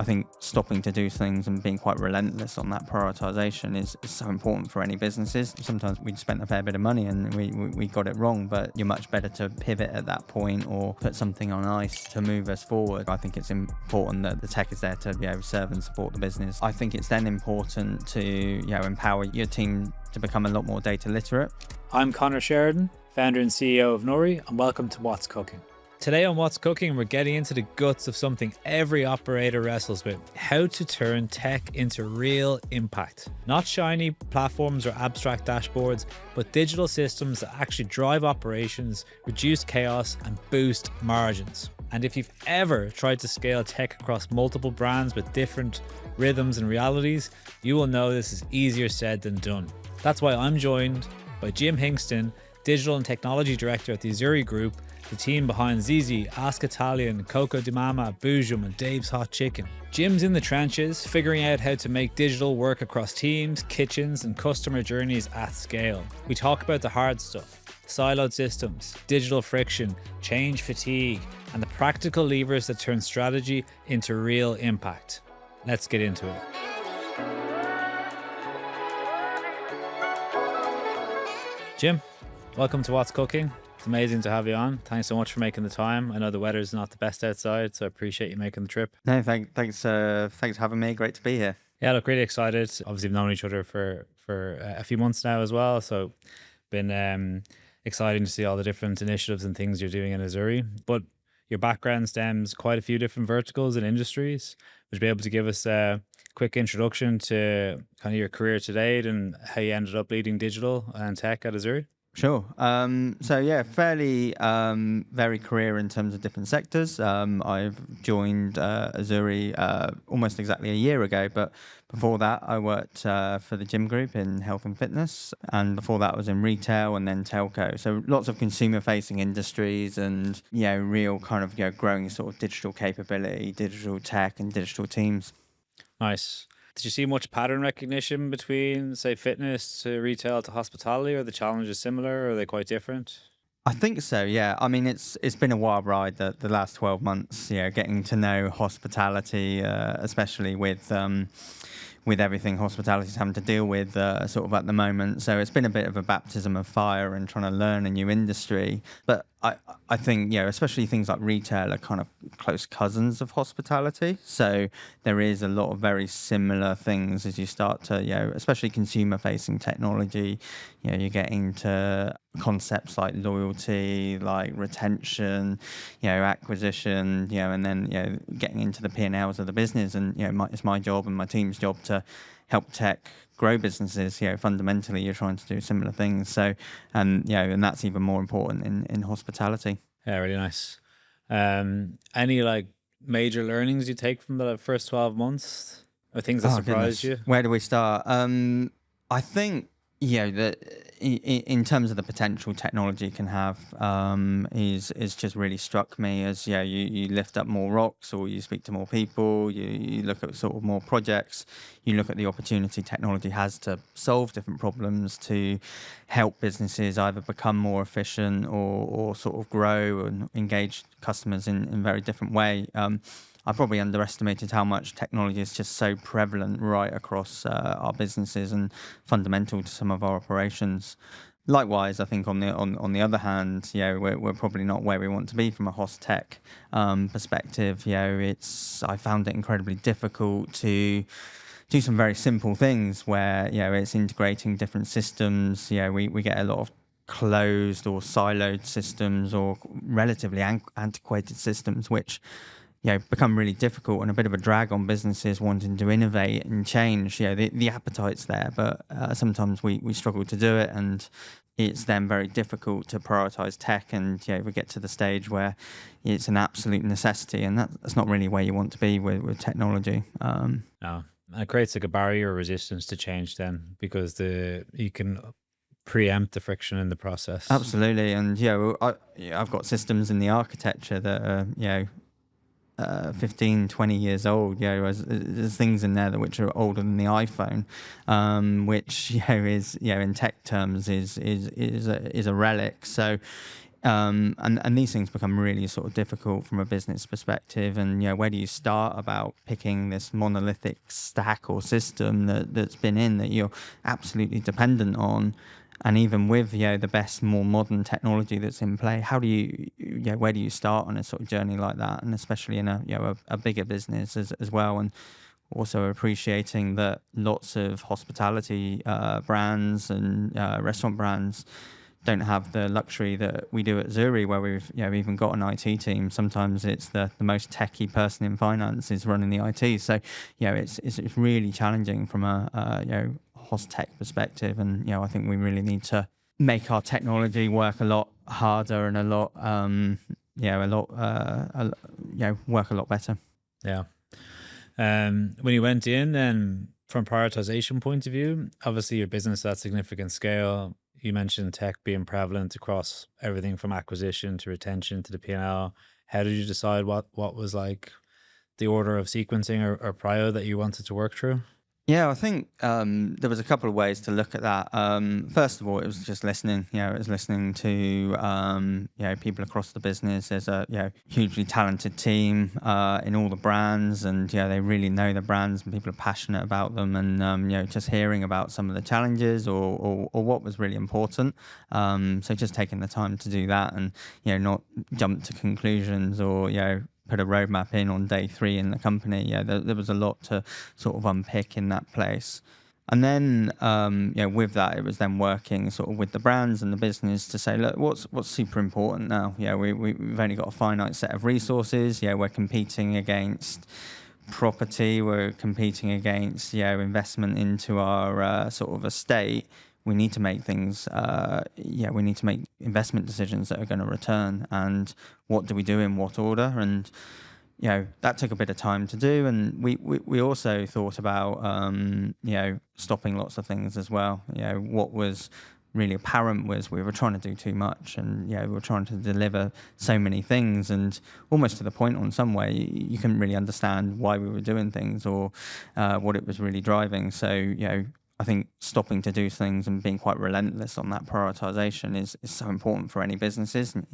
I think stopping to do things and being quite relentless on that prioritisation is so important for any businesses. Sometimes we spent a fair bit of money and we got it wrong, but you're much better to pivot at that point or put something on ice to move us forward. I think it's important that the tech is there to serve and support the business. I think it's then important to empower your team to become a lot more data literate. I'm Conor Sheridan, founder and CEO of Nory, and welcome to What's Cooking. Today on What's Cooking, we're getting into the guts of something every operator wrestles with: how to turn tech into real impact. Not shiny platforms or abstract dashboards, but digital systems that actually drive operations, reduce chaos, and boost margins. And if you've ever tried to scale tech across multiple brands with different rhythms and realities, you will know this is easier said than done. That's why I'm joined by Jim Hingston, Digital and Technology Director at the Azzurri Group, the team behind Zizi, Ask Italian, Coco di Mama, Boojum, and Dave's Hot Chicken. Jim's in the trenches, figuring out how to make digital work across teams, kitchens, and customer journeys at scale. We talk about the hard stuff: siloed systems, digital friction, change fatigue, and the practical levers that turn strategy into real impact. Let's get into it. Jim, welcome to What's Cooking. It's amazing to have you on. Thanks so much for making the time. I know the weather's not the best outside, so I appreciate you making the trip. No, thanks for having me. Great to be here. Yeah, look, really excited. Obviously, we've known each other for a few months now as well, so been exciting to see all the different initiatives and things you're doing in Azzurri. But your background stems quite a few different verticals and industries. Would you be able to give us a quick introduction to kind of your career to date and how you ended up leading digital and tech at Azzurri? Sure. Fairly varied career in terms of different sectors. I've joined Azzurri almost exactly a year ago, but before that I worked for the Gym Group in health and fitness, and before that I was in retail and then telco. So lots of consumer-facing industries and real kind of growing sort of digital capability, digital tech, and digital teams. Nice. Did you see much pattern recognition between, say, fitness to retail to hospitality? Are the challenges similar, or are they quite different? I think so, yeah. I mean, it's been a wild ride the last 12 months, getting to know hospitality, especially with everything hospitality's having to deal with sort of at the moment. So it's been a bit of a baptism of fire and trying to learn a new industry. But I think, especially things like retail are kind of close cousins of hospitality. So there is a lot of very similar things as you start to, especially consumer-facing technology. You get into concepts like loyalty, like retention, acquisition, and then, getting into the P&Ls of the business. And, it's my job and my team's job to help tech grow businesses. Fundamentally you're trying to do similar things. So, and that's even more important in hospitality. Yeah, really nice. Any like major learnings you take from the first 12 months or things that surprised you? Where do we start? I think, that in terms of the potential technology can have, is just really struck me as, you lift up more rocks or you speak to more people, you look at sort of more projects, you look at the opportunity technology has to solve different problems, to help businesses either become more efficient or sort of grow and engage customers in very different way. I probably underestimated how much technology is just so prevalent right across our businesses and fundamental to some of our operations. Likewise, I think on the other hand, we're probably not where we want to be from a host tech perspective. I found it incredibly difficult to do some very simple things where it's integrating different systems. We get a lot of closed or siloed systems or relatively antiquated systems, which become really difficult and a bit of a drag on businesses wanting to innovate and change. The appetite's there, but sometimes we struggle to do it, and it's then very difficult to prioritize tech. And we get to the stage where it's an absolute necessity, and that's not really where you want to be with technology. No, it creates like a barrier of resistance to change then, because you can preempt the friction in the process. Absolutely, and I've got systems in the architecture that are 15, 20 years old. There's things in there which are older than the iPhone, which is in tech terms is a relic. So And these things become really sort of difficult from a business perspective. And where do you start about picking this monolithic stack or system that's been in that you're absolutely dependent on? And even with the best, more modern technology that's in play, how do you where do you start on a sort of journey like that? And especially in a bigger business as well. And also appreciating that lots of hospitality brands and restaurant brands don't have the luxury that we do at Azzurri, where we've even got an IT team. Sometimes it's the most techie person in finance is running the IT. So it's really challenging from a host tech perspective, and I think we really need to make our technology work a lot harder and work a lot better. Yeah. When you went in, and from prioritization point of view, obviously your business at significant scale. You mentioned tech being prevalent across everything from acquisition to retention to the P&L. How did you decide what was like the order of sequencing or prio that you wanted to work through? Yeah, I think there was a couple of ways to look at that. First of all, it was just listening. It was listening to people across the business. There's a hugely talented team in all the brands, and they really know the brands, and people are passionate about them. And just hearing about some of the challenges or what was really important. So just taking the time to do that, and not jump to conclusions or put a roadmap in on day 3 in the company. There was a lot to sort of unpick in that place. And then, with that, it was then working sort of with the brands and the business to say, look, what's super important now? We've only got a finite set of resources. We're competing against property. We're competing against, investment into our sort of estate. We need to make things, we need to make investment decisions that are going to return. And what do we do in what order? And, that took a bit of time to do. And we also thought about, stopping lots of things as well. What was really apparent was we were trying to do too much, and, we were trying to deliver so many things, and almost to the point on some way you couldn't really understand why we were doing things or what it was really driving. So, I think stopping to do things and being quite relentless on that prioritization is so important for any businesses. And,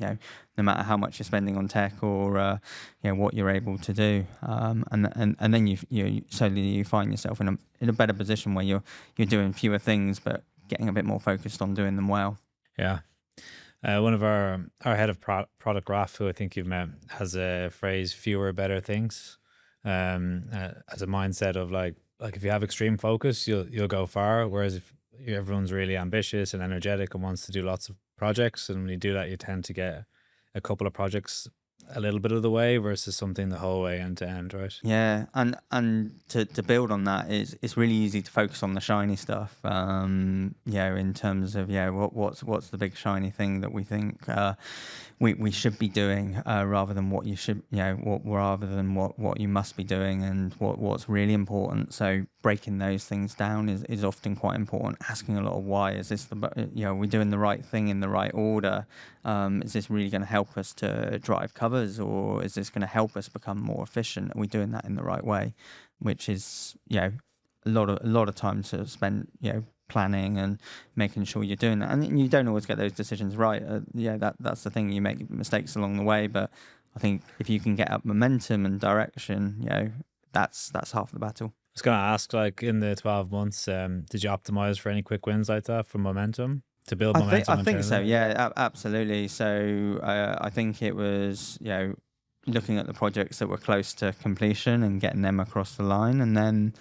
no matter how much you're spending on tech or what you're able to do, and then you find yourself in a better position where you're doing fewer things but getting a bit more focused on doing them well. Yeah. One of our head of product, Raf, who I think you've met, has a phrase: fewer, better things, as a mindset of like if you have extreme focus, you'll go far. Whereas if everyone's really ambitious and energetic and wants to do lots of projects, and when you do that, you tend to get a couple of projects a little bit of the way versus something the whole way end to end, right? Yeah, and to build on that, it's really easy to focus on the shiny stuff. In terms of what's the big shiny thing that we think we should be doing, rather than what you should rather than what you must be doing, and what's really important. So breaking those things down is often quite important. Asking a lot of why. Is this are we doing the right thing in the right order? Is this really going to help us to drive covers, or is this going to help us become more efficient? Are we doing that in the right way? Which is a lot of time to spend planning and making sure you're doing that. And you don't always get those decisions right. That's the thing. You make mistakes along the way, but I think if you can get up momentum and direction, that's half the battle. I was going to ask, like, in the 12 months, did you optimize for any quick wins like that for momentum? To build momentum? I think so. Yeah, absolutely. So I think it was, looking at the projects that were close to completion and getting them across the line, and then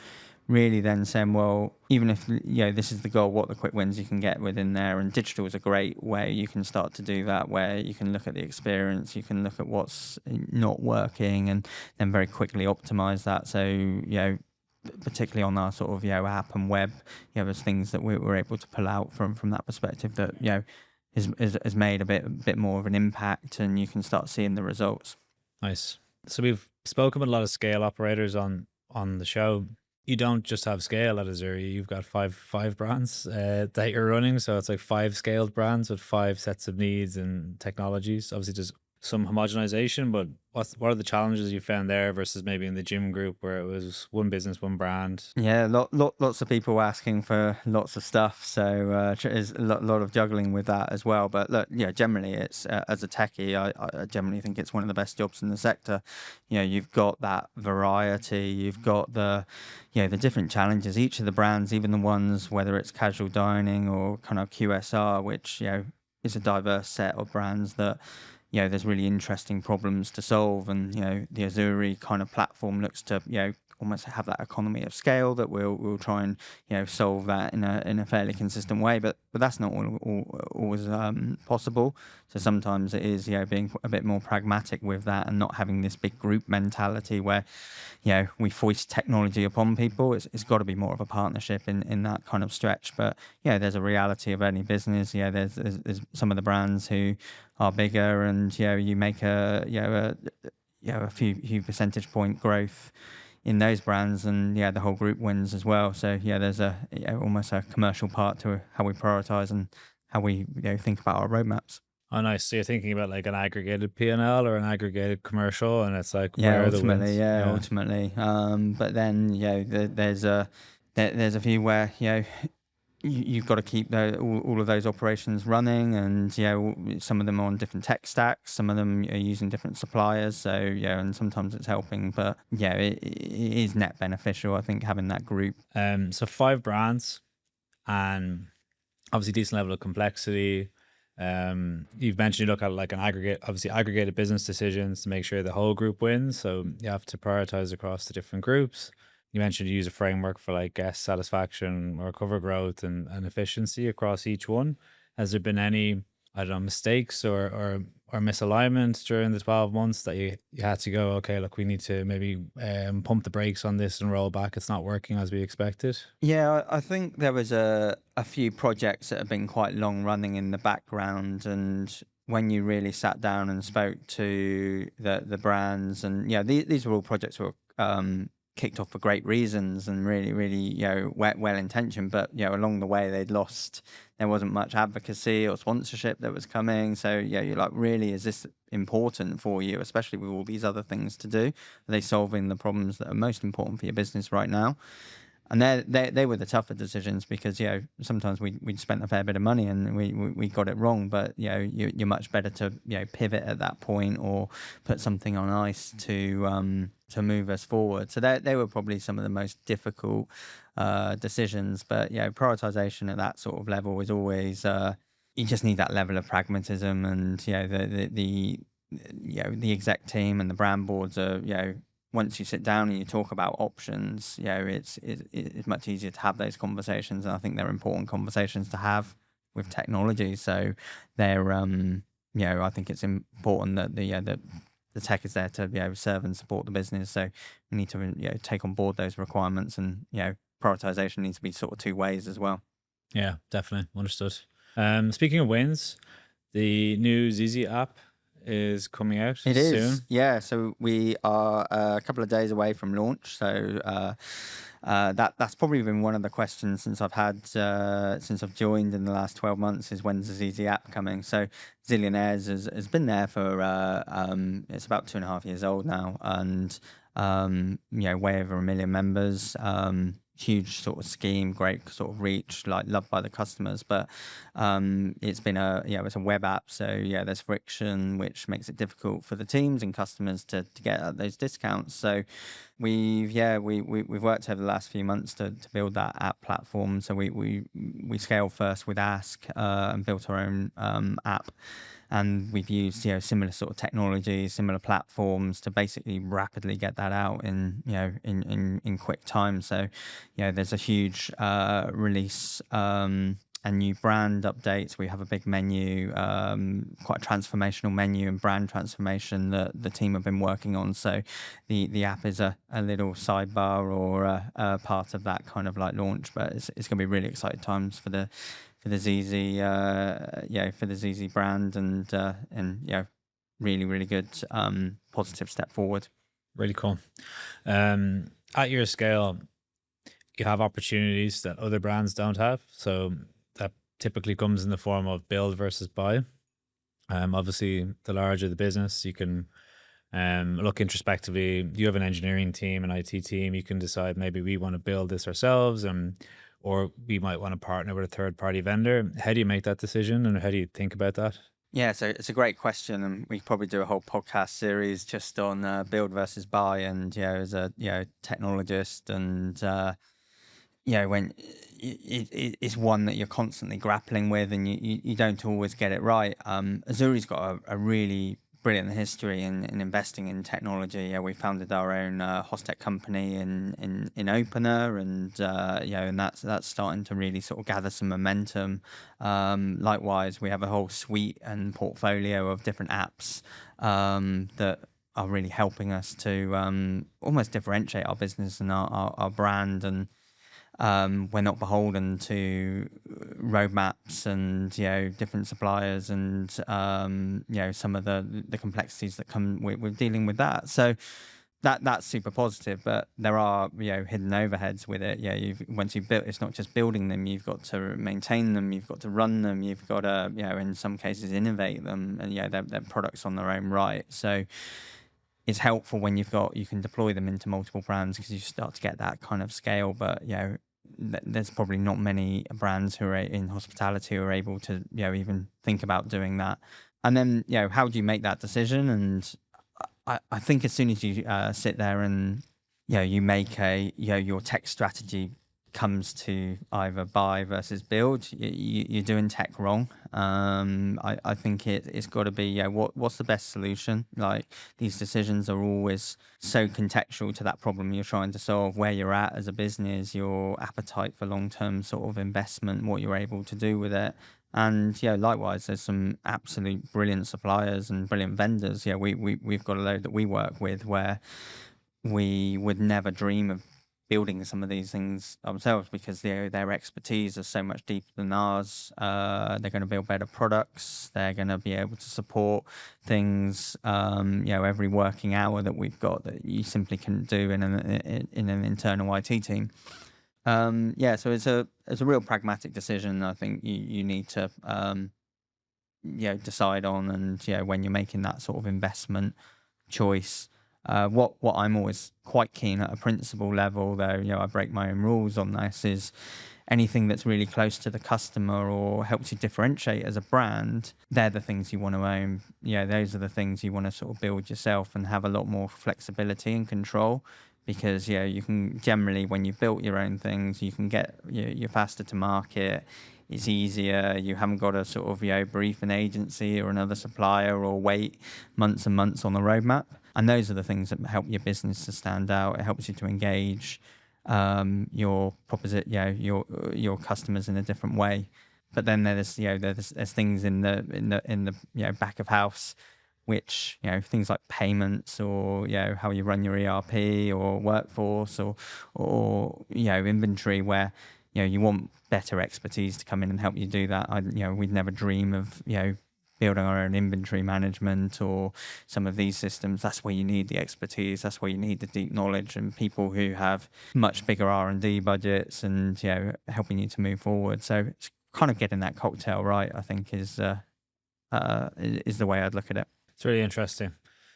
really then saying, well, even if this is the goal, what are the quick wins you can get within there? And digital is a great way you can start to do that, where you can look at the experience, you can look at what's not working, and then very quickly optimize that. So particularly on our sort of app and web, there's things that we were able to pull out from that perspective that has made a bit more of an impact, and you can start seeing the results. Nice. So we've spoken with a lot of scale operators on the show. You don't just have scale at Azzurri. You've got five brands that you're running, so it's like 5 scaled brands with 5 sets of needs and technologies. Obviously, there's some homogenization, but what are the challenges you found there versus maybe in the gym group where it was one business, one brand? Yeah, lots of people asking for lots of stuff, so there's a lot of juggling with that as well. But look, yeah, generally, it's as a techie, I generally think it's one of the best jobs in the sector. You know, you've got that variety, you've got the different challenges. Each of the brands, even the ones whether it's casual dining or kind of QSR, which is a diverse set of brands that there's really interesting problems to solve, and the Azzurri kind of platform looks to almost have that economy of scale that we'll try and solve that in a fairly consistent way, but that's not always possible. So sometimes it is being a bit more pragmatic with that and not having this big group mentality where we foist technology upon people. It's got to be more of a partnership in that kind of stretch. But there's a reality of any business. There's some of the brands who are bigger, and you make a few percentage point growth in those brands, and the whole group wins as well. So there's almost a commercial part to how we prioritize and how we think about our roadmaps. Oh, nice. So you're thinking about like an aggregated P&L or an aggregated commercial, and it's like, Yeah, where are the ultimately, wins? yeah, Yeah. ultimately. But then there's a few where you've got to keep all of those operations running, and some of them are on different tech stacks, some of them are using different suppliers. So and sometimes it's helping, but it is net beneficial, I think, having that group. So 5 brands, and obviously decent level of complexity. You've mentioned you look at like an aggregate, obviously aggregated business decisions to make sure the whole group wins. So you have to prioritize across the different groups. You mentioned you use a framework for like guest satisfaction or cover growth and efficiency across each one. Has there been any, I don't know, mistakes or misalignment during the 12 months that you had to go, okay, look, we need to maybe pump the brakes on this and roll back. It's not working as we expected. Yeah, I think there was a few projects that have been quite long running in the background, and when you really sat down and spoke to the brands, and these were all projects that were kicked off for great reasons and really well intentioned, but along the way there wasn't much advocacy or sponsorship that was coming. So you're like, really, is this important for you, especially with all these other things to do? Are they solving the problems that are most important for your business right now? And they were the tougher decisions, because sometimes we'd spent a fair bit of money and we got it wrong. But you're much better to pivot at that point, or put something on ice to move us forward. So they were probably some of the most difficult decisions. But prioritization at that sort of level is always you just need that level of pragmatism, and the exec team and the brand boards are once you sit down and you talk about options, it's much easier to have those conversations, and I think they're important conversations to have with technology. So they're I think it's important that the tech is there to serve and support the business. So we need to take on board those requirements, and prioritization needs to be sort of two ways as well. Yeah, definitely. Understood. Speaking of wins, the new ZZ app is coming out It is, soon. yeah. So we are a couple of days away from launch. So that's probably been one of the questions since I've joined in the last 12 months, is when's the ZZ app coming? So Zillionaires has been there for it's about 2.5 years old now, and way over 1 million members. Huge sort of scheme, great sort of reach, like loved by the customers. But it's been it's a web app, so there's friction, which makes it difficult for the teams and customers to get at those discounts. So we've worked over the last few months to build that app platform. So we scaled first with Ask and built our own app. And we've used similar sort of technology, similar platforms to basically rapidly get that out in quick time. So there's a huge release and new brand updates. We have a big menu, quite a transformational menu and brand transformation that the team have been working on. So the app is a little sidebar or a part of that kind of like launch, but it's going to be really exciting times for the ZZ for the ZZ brand, and really good positive step forward. Really cool. At your scale, you have opportunities that other brands don't have. So that typically comes in the form of build versus buy. Obviously, the larger the business, you can look introspectively. You have an engineering team, an IT team. You can decide maybe we want to build this ourselves, or we might want to partner with a third party vendor. How do you make that decision, and how do you think about that? Yeah, so it's a great question, and we could probably do a whole podcast series just on build versus buy. And as a technologist, and when it's one that you're constantly grappling with, and you don't always get it right. Azzurri's got a really brilliant history in investing in technology. Yeah, we founded our own Hostech company in Opener, and and that's starting to really sort of gather some momentum. Likewise, we have a whole suite and portfolio of different apps that are really helping us to almost differentiate our business and our brand. And we're not beholden to roadmaps and different suppliers, and some of the complexities that come with dealing with that. So that's super positive, but there are hidden overheads with it. Once you've built, it's not just building them, you've got to maintain them, you've got to run them, you've got to in some cases innovate them, and they're products on their own right. So it's helpful when you can deploy them into multiple brands, because you start to get that kind of scale. But there's probably not many brands who are in hospitality who are able to even think about doing that. And then how do you make that decision? And I think as soon as you sit there and you make your tech strategy comes to either buy versus build, you're doing tech wrong. I think it's got to be what's the best solution. Like, these decisions are always so contextual to that problem you're trying to solve, where you're at as a business, your appetite for long-term sort of investment, what you're able to do with it. And likewise, there's some absolute brilliant suppliers and brilliant vendors. We've got a load that we work with where we would never dream of building some of these things ourselves, because their expertise is so much deeper than ours. They're going to build better products. They're going to be able to support things, every working hour that we've got that you simply couldn't do in an internal IT team. So it's a real pragmatic decision. I think you need to decide on, and when you're making that sort of investment choice. What I'm always quite keen at a principle level, though, I break my own rules on this, is anything that's really close to the customer or helps you differentiate as a brand. They're the things you want to own. Those are the things you want to sort of build yourself and have a lot more flexibility and control. Because you can generally, when you've built your own things, you can get you're faster to market. It's easier. You haven't got to sort of brief an agency or another supplier or wait months and months on the roadmap. And those are the things that help your business to stand out. It helps you to engage your your customers in a different way. But then there's there's things in the back of house, which things like payments, or how you run your ERP or workforce, or inventory, where you want better expertise to come in and help you do that. We'd never dream of building our own inventory management or some of these systems. That's where you need the expertise. That's where you need the deep knowledge and people who have much bigger R&D budgets, and helping you to move forward. So it's kind of getting that cocktail right, I think, is the way I'd look at it. It's really interesting.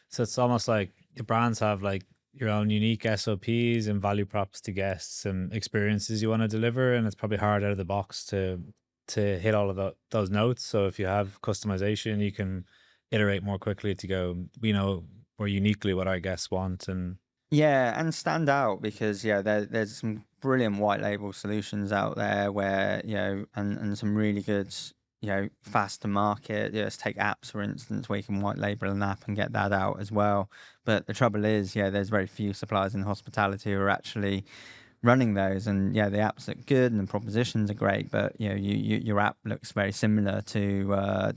So it's almost like the brands have like your own unique SOPs and value props to guests and experiences you want to deliver, and it's probably hard out of the box to hit all of those notes. So if you have customization, you can iterate more quickly to go, we know more uniquely what our guests want. And and stand out, because there's some brilliant white label solutions out there where and some really good fast to market. Let's take apps, for instance, where you can white label an app and get that out as well. But the trouble is, there's very few suppliers in hospitality who are actually running those. And the apps look good and the propositions are great, but your app looks very similar to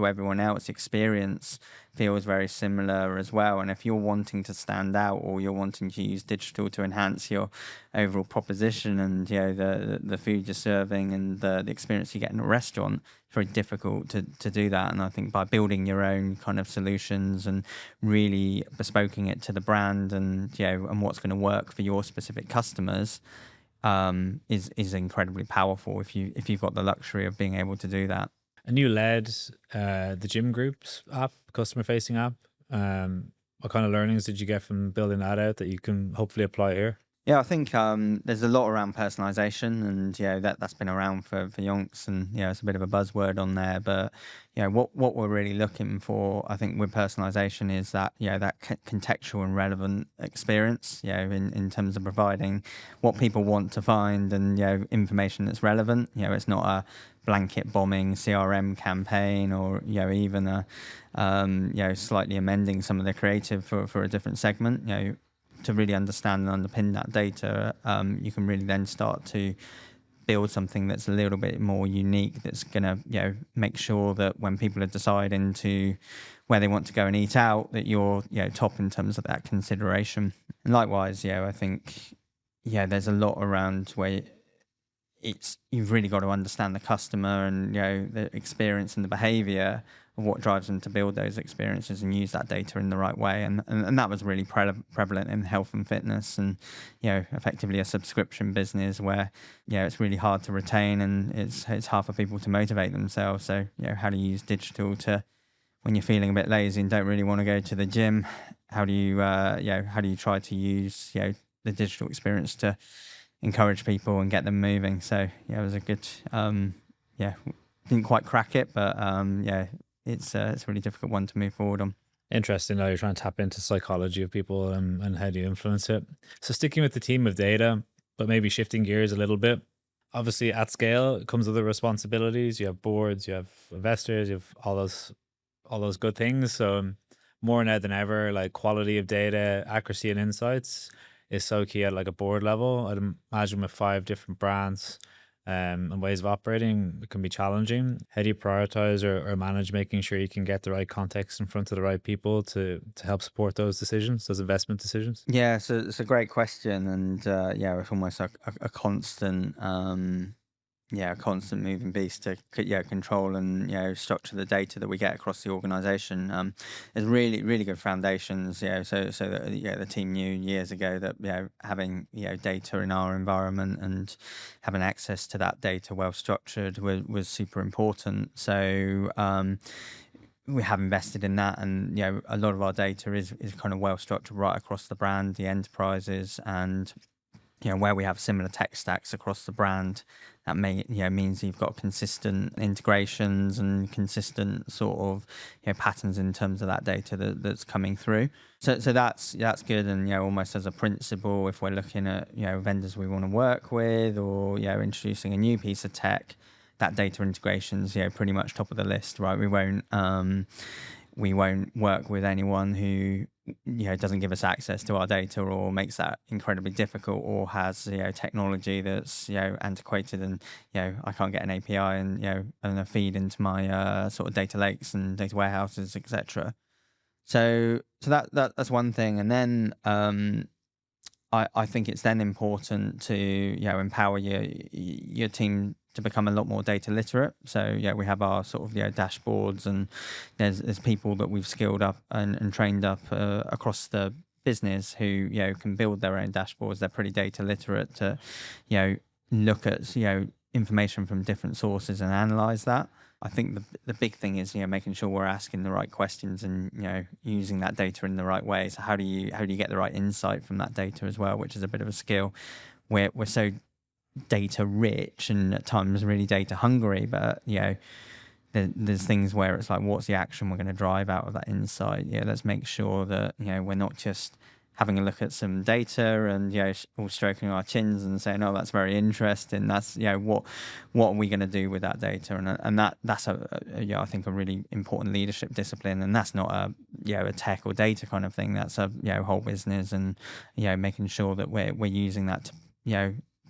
everyone else. Experience feels very similar as well. And if you're wanting to stand out, or you're wanting to use digital to enhance your overall proposition and the food you're serving and the experience you get in a restaurant, it's very difficult to do that. And I think by building your own kind of solutions and really bespoking it to the brand, and and what's going to work for your specific customers, is incredibly powerful if you've got the luxury of being able to do that. And you led the Gym Group's app, customer facing app. What kind of learnings did you get from building that out that you can hopefully apply here? Yeah, I think there's a lot around personalization, and that's been around for yonks, and it's a bit of a buzzword on there. But what we're really looking for, I think, with personalization is that that contextual and relevant experience. In terms of providing what people want to find, and information that's relevant. It's not a blanket bombing CRM campaign, or even a slightly amending some of the creative for a different segment. To really understand and underpin that data, you can really then start to build something that's a little bit more unique, that's going to make sure that when people are deciding to where they want to go and eat out, that you're top in terms of that consideration. And likewise, I think there's a lot around where you've really got to understand the customer, and the experience and the behavior of what drives them to build those experiences, and use that data in the right way. And that was really prevalent in health and fitness, and effectively a subscription business where it's really hard to retain, and it's hard for people to motivate themselves. So how do you use digital to, when you're feeling a bit lazy and don't really want to go to the gym, how do you try to use the digital experience to encourage people and get them moving? So it was a good didn't quite crack it, but it's a really difficult one to move forward on. Interesting how you're trying to tap into psychology of people, and how do you influence it. So sticking with the team of data, but maybe shifting gears a little bit. Obviously at scale it comes with the responsibilities. You have boards, you have investors, you have all those good things. So more now than ever, like quality of data, accuracy and insights is so key at like a board level. I'd imagine with 5 different brands and ways of operating, it can be challenging. How do you prioritize or manage making sure you can get the right context in front of the right people to help support those decisions, those investment decisions? Yeah, so it's a great question, and it's almost like a constant a constant moving beast to control and structure the data that we get across the organization. There's really good foundations. So that the team knew years ago that having data in our environment and having access to that data well structured was super important. So we have invested in that, and a lot of our data is kind of well structured right across the brand, the enterprises, and where we have similar tech stacks across the brand. That means you've got consistent integrations and consistent sort of patterns in terms of that data that's coming through. So that's good, and almost as a principle, if we're looking at vendors we want to work with, or introducing a new piece of tech, that data integration's pretty much top of the list, right? We won't work with anyone who doesn't give us access to our data, or makes that incredibly difficult, or has technology that's antiquated, and I can't get an API and and a feed into my sort of data lakes and data warehouses, etc. So that's one thing. And then I think it's then important to empower your team to become a lot more data literate. So we have our sort of dashboards, and there's people that we've skilled up and trained up across the business who can build their own dashboards. They're pretty data literate to look at information from different sources and analyze that. I think the big thing is making sure we're asking the right questions, and using that data in the right way. So how do you get the right insight from that data as well, which is a bit of a skill. We're so data rich and at times really data hungry, but there's things where it's like, what's the action we're going to drive out of that insight? Let's make sure that we're not just having a look at some data and all stroking our chins and saying, oh, that's very interesting. That's what are we going to do with that data? And that's I think a really important leadership discipline. And that's not a tech or data kind of thing. That's a whole business, and making sure that we're using that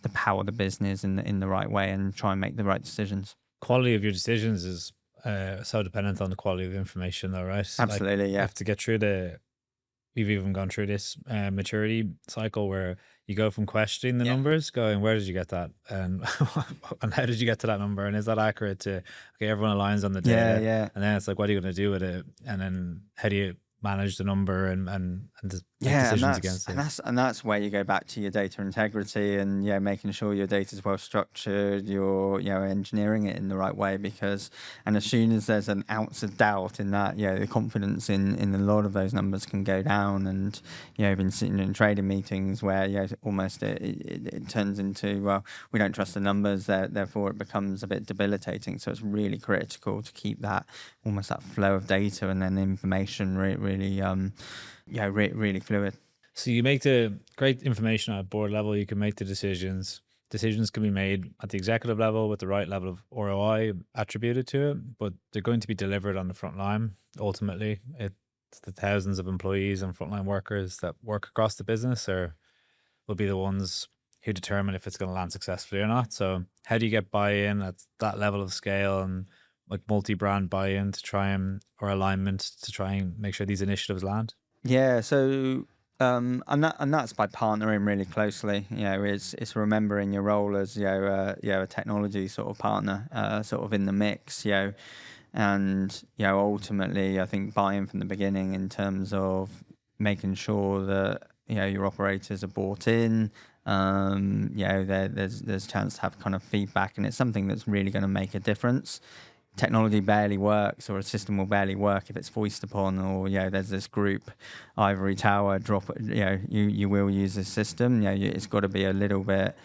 to power the business in the right way and try and make the right decisions. Quality of your decisions is so dependent on the quality of information, though, right? Absolutely, like, you have to get through we've even gone through this maturity cycle where you go from questioning the numbers, going, where did you get that? And and how did you get to that number? And is that accurate to, okay, everyone aligns on the data. And then it's like, what are you going to do with it? And then how do you manage the number and make Yeah, and decisions that's against and it. that's and that's where you go back to your data integrity and making sure your data is well structured, you're engineering it in the right way, because and as soon as there's an ounce of doubt in that, the confidence in a lot of those numbers can go down. And I've been sitting in trading meetings where almost it turns into, well, we don't trust the numbers, therefore it becomes a bit debilitating. So it's really critical to keep that almost that flow of data and then information really really fluid. So you make the great information at board level, you can make the decisions. Decisions can be made at the executive level with the right level of ROI attributed to it, but they're going to be delivered on the front line. Ultimately, it's the thousands of employees and frontline workers that work across the business will be the ones who determine if it's going to land successfully or not. So how do you get buy-in at that level of scale and like multi-brand buy-in to try and, or alignment to try and make sure these initiatives land? Yeah, so and that's by partnering really closely. It's remembering your role as a technology sort of partner, sort of in the mix. And ultimately, I think buy-in from the beginning in terms of making sure that your operators are bought in. There's a chance to have kind of feedback, and it's something that's really going to make a difference. Technology barely works, or a system will barely work if it's foisted upon, or there's this group ivory tower drop. You will use this system. It's got to be a little bit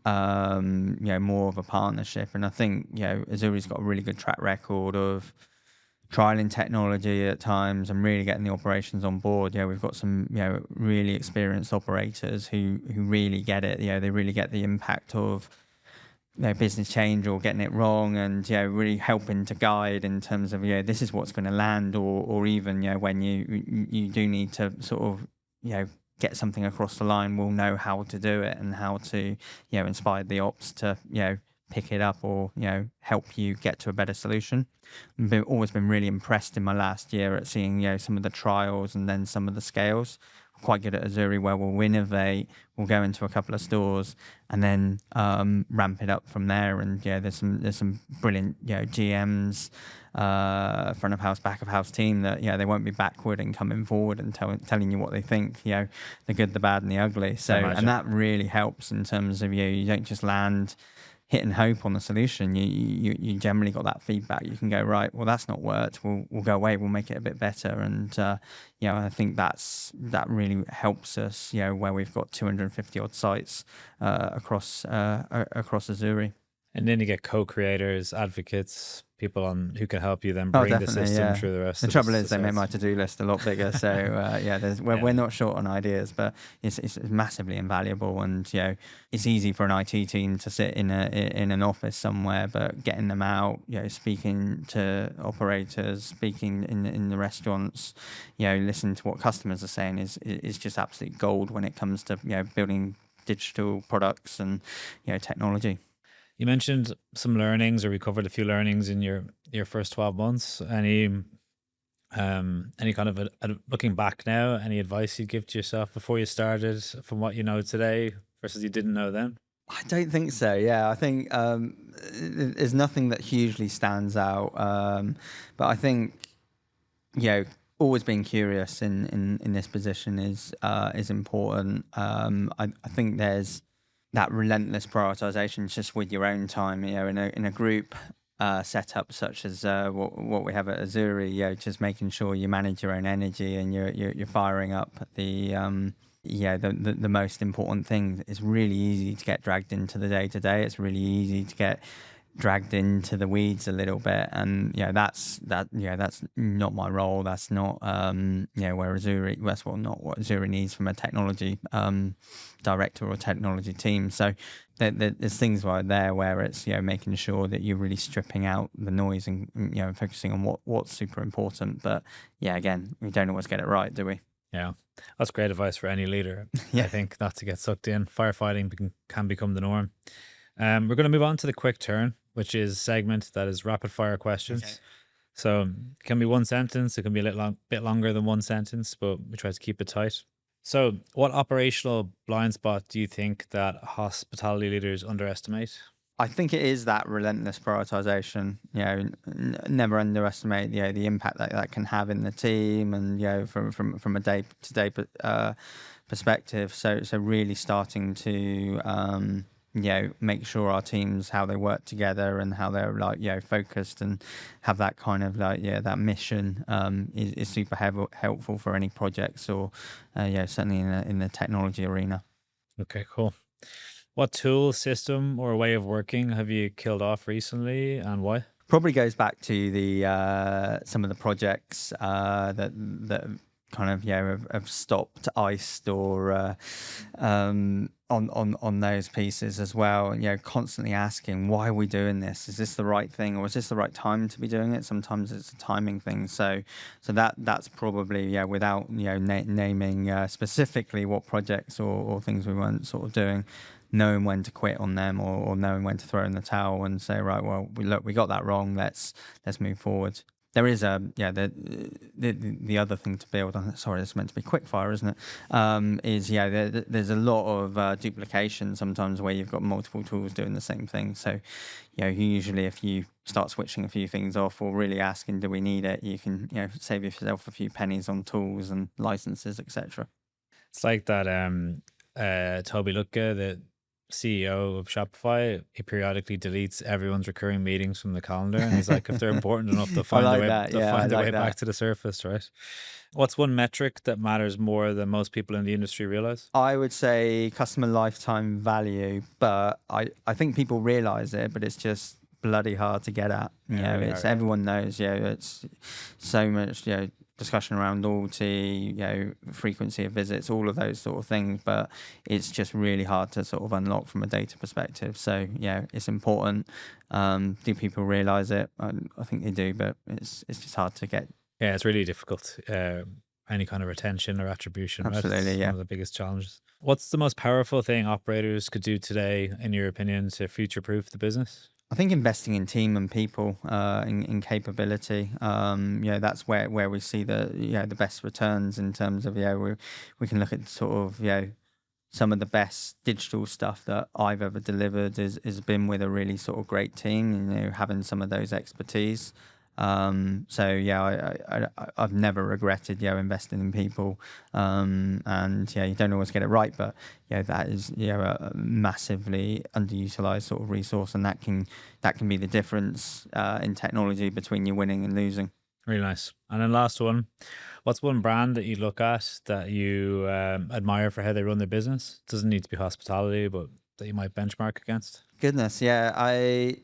more of a partnership. And I think Azzurri's got a really good track record of trialing technology at times and really getting the operations on board. We've got some really experienced operators who really get it. They really get the impact of business change or getting it wrong, and really helping to guide in terms of this is what's going to land, or even when you do need to sort of get something across the line, we'll know how to do it and how to inspire the ops to pick it up, or help you get to a better solution. I've always been really impressed in my last year at seeing some of the trials and then some of the scales. Quite good at Azzurri, where we'll innovate, we'll go into a couple of stores and then ramp it up from there. And there's some brilliant GMs, front of house, back of house team that they won't be backward in coming forward and telling you what they think, the good, the bad, and the ugly. So and that really helps in terms of you don't just land hit and hope on the solution. You generally got that feedback. You can go, right, well, that's not worked. We'll go away. We'll make it a bit better. And I think that really helps us. Where we've got 250 odd sites across Azzurri. And then you get co-creators, advocates, people who can help you then bring the system through the rest. The trouble is they make my to-do list a lot bigger. So we're not short on ideas, but it's massively invaluable. And it's easy for an IT team to sit in an office somewhere, but getting them out, speaking to operators, speaking in the restaurants, listening to what customers are saying is just absolute gold when it comes to building digital products and technology. You mentioned some learnings, or we covered a few learnings in your first 12 months. Any kind of looking back now, any advice you'd give to yourself before you started from what you know today versus you didn't know then? I don't think so. I think there's nothing that hugely stands out. But I think always being curious in this position is important. I think there's that relentless prioritisation just with your own time, in a group setup such as what we have at Azzurri, just making sure you manage your own energy and you're firing up the most important thing. It's really easy to get dragged into the day-to-day. It's really easy to get dragged into the weeds a little bit, and that's not my role. That's not where Azzurri, that's not what Azzurri needs from a technology director or technology team. So there's things right there where it's making sure that you're really stripping out the noise and focusing on what's super important. But again, we don't always get it right, do we? Yeah, that's great advice for any leader. I think not to get sucked in. Firefighting can become the norm. We're going to move on to the quick turn, which is a segment that is rapid fire questions. Okay. So it can be one sentence. It can be a bit longer than one sentence, but we try to keep it tight. So what operational blind spot do you think that hospitality leaders underestimate? I think it is that relentless prioritization. Never underestimate the impact that that can have in the team, and from a day to day perspective. So really starting to make sure our teams, how they work together and how they're focused and have that kind of that mission is super helpful for any projects, or certainly in the technology arena. Okay, cool. What tool, system, or way of working have you killed off recently, and why? Probably goes back to the some of the projects that kind of have stopped, iced, or on those pieces as well. Constantly asking, why are we doing this? Is this the right thing, or is this the right time to be doing it? Sometimes it's a timing thing. So that's probably without naming specifically what projects or things we weren't sort of doing, knowing when to quit on them, or knowing when to throw in the towel and say, right, well, we got that wrong. Let's move forward. There is the other thing to build on. Sorry, it's meant to be quick fire, isn't it? There's a lot of duplication sometimes where you've got multiple tools doing the same thing. So usually if you start switching a few things off, or really asking, do we need it, you can save yourself a few pennies on tools and licenses, etc. It's like that Toby Lutke, the CEO of Shopify, he periodically deletes everyone's recurring meetings from the calendar, and he's like, if they're important enough, they'll find their way, back to the surface, right? What's one metric that matters more than most people in the industry realize? I would say customer lifetime value, but I think people realize it, but it's just bloody hard to get at. Everyone knows. It's so much. Discussion around loyalty, frequency of visits, all of those sort of things, but it's just really hard to sort of unlock from a data perspective. So it's important. Do people realize it? I think they do, but it's just hard to get. Yeah, it's really difficult. Any kind of retention or attribution, absolutely, right? It's one of the biggest challenges. What's the most powerful thing operators could do today, in your opinion, to future-proof the business? I think investing in team and people, in capability, that's where we see the best returns in terms of we can look at sort of some of the best digital stuff that I've ever delivered has been with a really sort of great team, having some of those expertise. I've never regretted investing in people, and you don't always get it right, but that is a massively underutilized sort of resource, and that can be the difference in technology between you winning and losing. Really nice. And then last one, what's one brand that you look at that you admire for how they run their business? It doesn't need to be hospitality, but that you might benchmark against. Goodness, yeah, I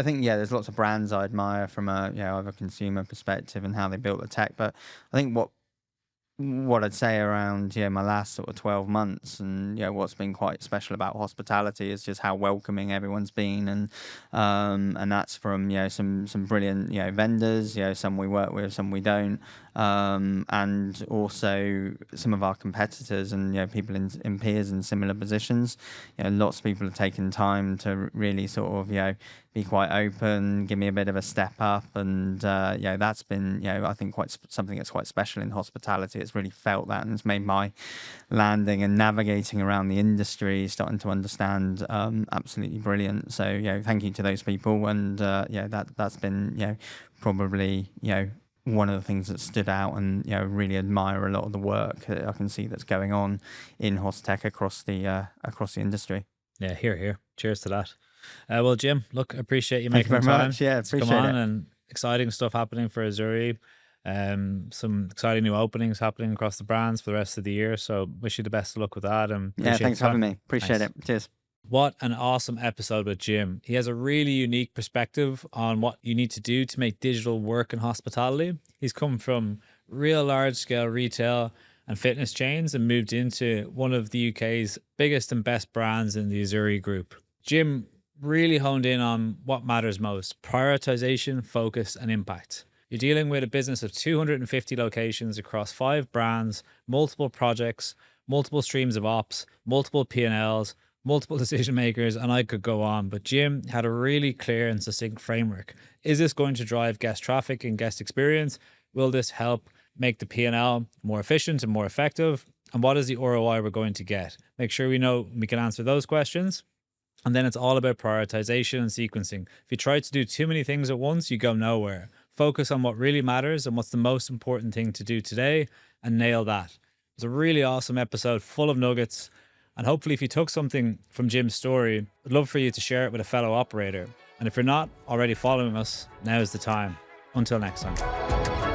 think there's lots of brands I admire from a consumer perspective and how they built the tech, but I think what I'd say around my last sort of 12 months, and what's been quite special about hospitality is just how welcoming everyone's been, and that's from some brilliant vendors, some we work with, some we don't, and also some of our competitors and people in peers in similar positions. Lots of people have taken time to really sort of be quite open, give me a bit of a step up, and that's been I think something that's quite special in hospitality. It's really felt that, and it's made my landing and navigating around the industry, starting to understand, absolutely brilliant. So thank you to those people, and that's been probably one of the things that stood out, and really admire a lot of the work that I can see that's going on in Hostech across the industry. Yeah, here. Cheers to that. Well, Jim, look, appreciate you making Thank you the very time much. Yeah, to come appreciate on, it. and exciting stuff happening for Azzurri. Some exciting new openings happening across the brands for the rest of the year. So wish you the best of luck with that. And Thanks for having me. Appreciate it. Cheers. What an awesome episode with Jim. He has a really unique perspective on what you need to do to make digital work in hospitality. He's come from real large scale retail and fitness chains and moved into one of the UK's biggest and best brands in the Azzurri Group. Jim really honed in on what matters most: prioritization, focus, and impact. You're dealing with a business of 250 locations across 5 brands, multiple projects, multiple streams of ops, multiple P&Ls, multiple decision makers, and I could go on. But Jim had a really clear and succinct framework. Is this going to drive guest traffic and guest experience? Will this help make the P&L more efficient and more effective? And what is the ROI we're going to get? Make sure we know we can answer those questions. And then it's all about prioritization and sequencing. If you try to do too many things at once, you go nowhere. Focus on what really matters and what's the most important thing to do today and nail that. It was a really awesome episode full of nuggets. And hopefully, if you took something from Jim's story, I'd love for you to share it with a fellow operator. And if you're not already following us, now is the time. Until next time.